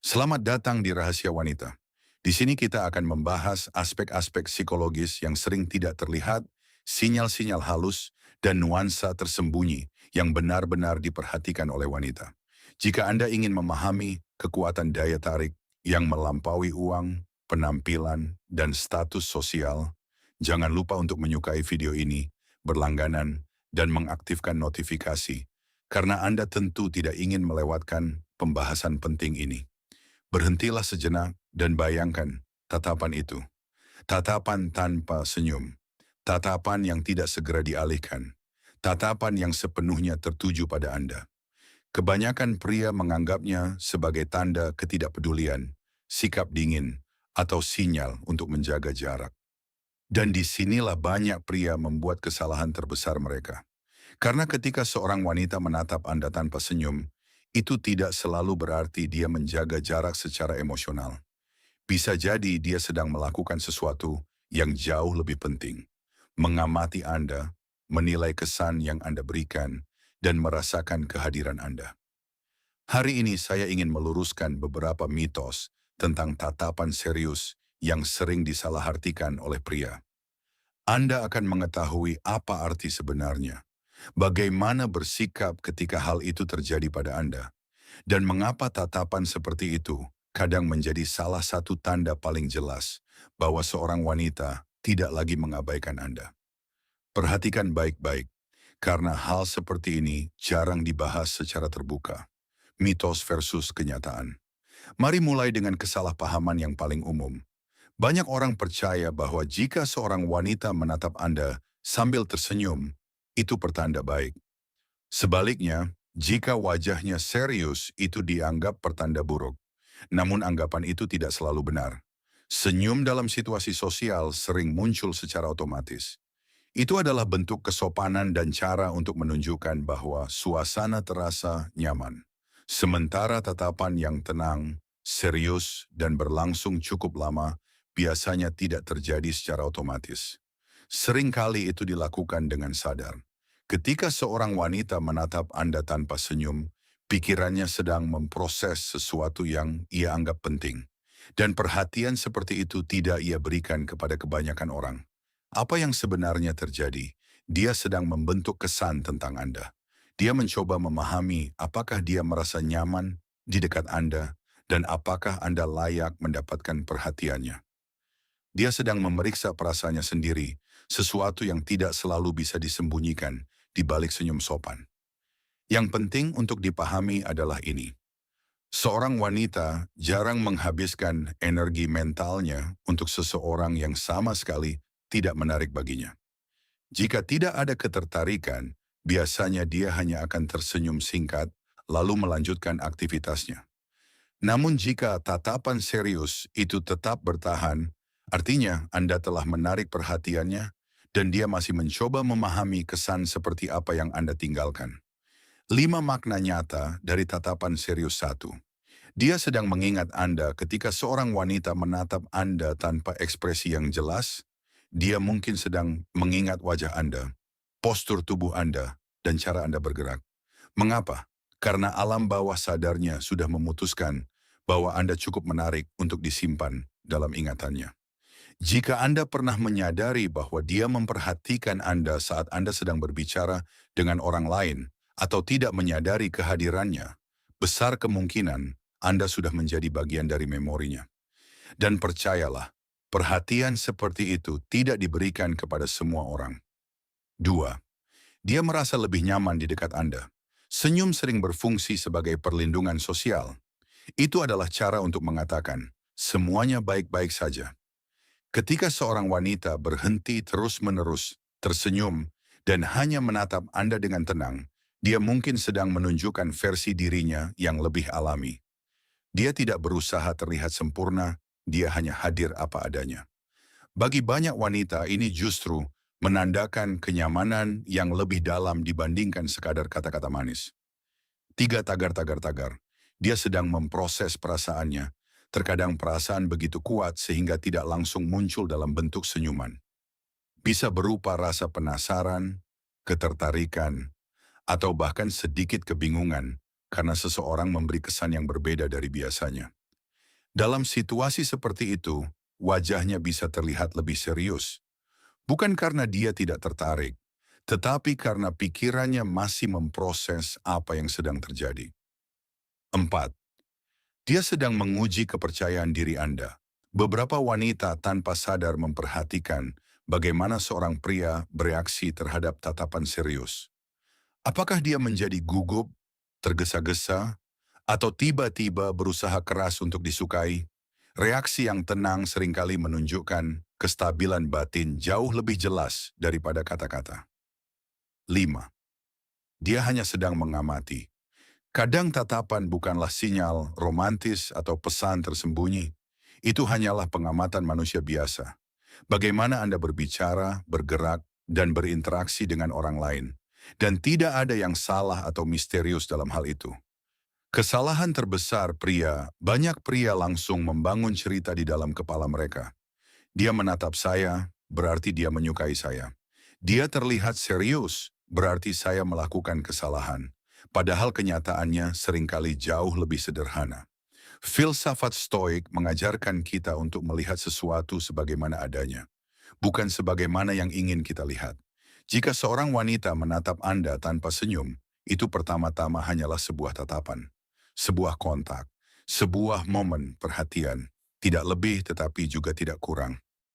Selamat datang di Rahasia Wanita. Di sini kita akan membahas aspek-aspek psikologis yang sering tidak terlihat, sinyal-sinyal halus, dan nuansa tersembunyi yang benar-benar diperhatikan oleh wanita. Jika Anda ingin memahami kekuatan daya tarik yang melampaui uang, penampilan, dan status sosial, jangan lupa untuk menyukai video ini, berlangganan, dan mengaktifkan notifikasi, karena Anda tentu tidak ingin melewatkan pembahasan penting ini. Berhentilah sejenak dan bayangkan tatapan itu. Tatapan tanpa senyum. Tatapan yang tidak segera dialihkan. Tatapan yang sepenuhnya tertuju pada Anda. Kebanyakan pria menganggapnya sebagai tanda ketidakpedulian, sikap dingin, atau sinyal untuk menjaga jarak. Dan disinilah banyak pria membuat kesalahan terbesar mereka. Karena ketika seorang wanita menatap Anda tanpa senyum, itu tidak selalu berarti dia menjaga jarak secara emosional. Bisa jadi dia sedang melakukan sesuatu yang jauh lebih penting. Mengamati Anda, menilai kesan yang Anda berikan, dan merasakan kehadiran Anda. Hari ini saya ingin meluruskan beberapa mitos tentang tatapan serius yang sering disalahartikan oleh pria. Anda akan mengetahui apa arti sebenarnya, bagaimana bersikap ketika hal itu terjadi pada Anda, dan mengapa tatapan seperti itu kadang menjadi salah satu tanda paling jelas bahwa seorang wanita tidak lagi mengabaikan Anda. Perhatikan baik-baik, karena hal seperti ini jarang dibahas secara terbuka. Mitos versus kenyataan. Mari mulai dengan kesalahpahaman yang paling umum. Banyak orang percaya bahwa jika seorang wanita menatap Anda sambil tersenyum, itu pertanda baik. Sebaliknya, jika wajahnya serius, itu dianggap pertanda buruk. Namun anggapan itu tidak selalu benar. Senyum dalam situasi sosial sering muncul secara otomatis. Itu adalah bentuk kesopanan dan cara untuk menunjukkan bahwa suasana terasa nyaman. Sementara tatapan yang tenang, serius, dan berlangsung cukup lama biasanya tidak terjadi secara otomatis. Seringkali itu dilakukan dengan sadar. Ketika seorang wanita menatap Anda tanpa senyum, pikirannya sedang memproses sesuatu yang ia anggap penting. Dan perhatian seperti itu tidak ia berikan kepada kebanyakan orang. Apa yang sebenarnya terjadi? Dia sedang membentuk kesan tentang Anda. Dia mencoba memahami apakah dia merasa nyaman di dekat Anda dan apakah Anda layak mendapatkan perhatiannya. Dia sedang memeriksa perasaannya sendiri, sesuatu yang tidak selalu bisa disembunyikan di balik senyum sopan. Yang penting untuk dipahami adalah ini. Seorang wanita jarang menghabiskan energi mentalnya untuk seseorang yang sama sekali tidak menarik baginya. Jika tidak ada ketertarikan, biasanya dia hanya akan tersenyum singkat lalu melanjutkan aktivitasnya. Namun jika tatapan serius itu tetap bertahan, artinya Anda telah menarik perhatiannya dan dia masih mencoba memahami kesan seperti apa yang Anda tinggalkan. 5 makna nyata dari tatapan serius satu. Dia sedang mengingat Anda ketika seorang wanita menatap Anda tanpa ekspresi yang jelas. Dia mungkin sedang mengingat wajah Anda, postur tubuh Anda, dan cara Anda bergerak. Mengapa? Karena alam bawah sadarnya sudah memutuskan bahwa Anda cukup menarik untuk disimpan dalam ingatannya. Jika Anda pernah menyadari bahwa dia memperhatikan Anda saat Anda sedang berbicara dengan orang lain atau tidak menyadari kehadirannya, besar kemungkinan Anda sudah menjadi bagian dari memorinya. Dan percayalah, perhatian seperti itu tidak diberikan kepada semua orang. 2. Dia merasa lebih nyaman di dekat Anda. Senyum sering berfungsi sebagai perlindungan sosial. Itu adalah cara untuk mengatakan, semuanya baik-baik saja. Ketika seorang wanita berhenti terus-menerus, tersenyum, dan hanya menatap Anda dengan tenang, dia mungkin sedang menunjukkan versi dirinya yang lebih alami. Dia tidak berusaha terlihat sempurna, dia hanya hadir apa adanya. Bagi banyak wanita ini justru menandakan kenyamanan yang lebih dalam dibandingkan sekadar kata-kata manis. 3 tagar-tagar-tagar. Dia sedang memproses perasaannya. Terkadang perasaan begitu kuat sehingga tidak langsung muncul dalam bentuk senyuman. Bisa berupa rasa penasaran, ketertarikan, atau bahkan sedikit kebingungan karena seseorang memberi kesan yang berbeda dari biasanya. Dalam situasi seperti itu, wajahnya bisa terlihat lebih serius. Bukan karena dia tidak tertarik, tetapi karena pikirannya masih memproses apa yang sedang terjadi. 4. Dia sedang menguji kepercayaan diri Anda. Beberapa wanita tanpa sadar memperhatikan bagaimana seorang pria bereaksi terhadap tatapan serius. Apakah dia menjadi gugup, tergesa-gesa, atau tiba-tiba berusaha keras untuk disukai? Reaksi yang tenang seringkali menunjukkan kestabilan batin jauh lebih jelas daripada kata-kata. 5. Dia hanya sedang mengamati. Kadang tatapan bukanlah sinyal romantis atau pesan tersembunyi. Itu hanyalah pengamatan manusia biasa. Bagaimana Anda berbicara, bergerak, dan berinteraksi dengan orang lain. Dan tidak ada yang salah atau misterius dalam hal itu. Kesalahan terbesar banyak pria langsung membangun cerita di dalam kepala mereka. Dia menatap saya, berarti dia menyukai saya. Dia terlihat serius, berarti saya melakukan kesalahan. Padahal kenyataannya seringkali jauh lebih sederhana. Filsafat Stoik mengajarkan kita untuk melihat sesuatu sebagaimana adanya, bukan sebagaimana yang ingin kita lihat. Jika seorang wanita menatap Anda tanpa senyum, itu pertama-tama hanyalah sebuah tatapan, sebuah kontak, sebuah momen perhatian, tidak lebih tetapi juga tidak kurang.